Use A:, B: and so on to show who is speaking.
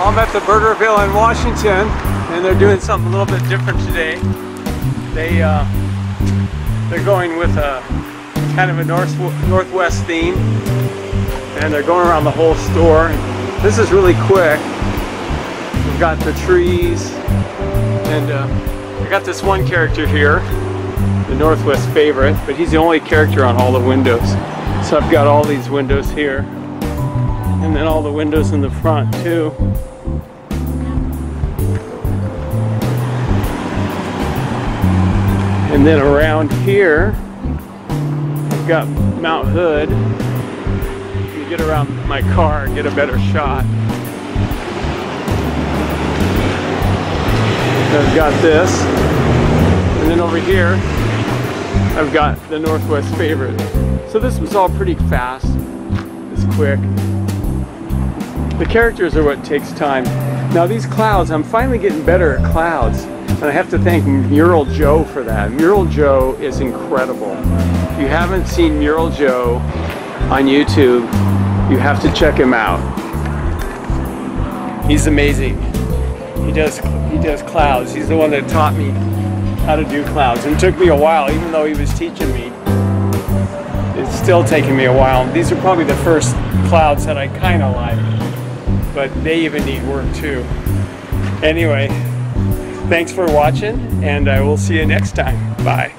A: I'm at the Burgerville in Washington, and they're doing something a little bit different today. They're going with a kind of a northwest theme, and they're going around the whole store. This is really quick. We've got the trees, and I got this one character here, the Northwest favorite, but he's the only character on all the windows. So I've got all these windows here, and then all the windows in the front too. And then around here, I've got Mount Hood. You get around my car and get a better shot. I've got this, and then over here, I've got the Northwest favorite. So this was all pretty fast. It's quick. The characters are what takes time. Now these clouds, I'm finally getting better at clouds. And I have to thank Mural Joe for that. Mural Joe is incredible. If you haven't seen Mural Joe on YouTube, you have to check him out. He's amazing. He does clouds. He's the one that taught me how to do clouds. And it took me a while, even though he was teaching me. It's still taking me a while. These are probably the first clouds that I kind of like, but they even need work too. Anyway, thanks for watching, and I will see you next time. Bye.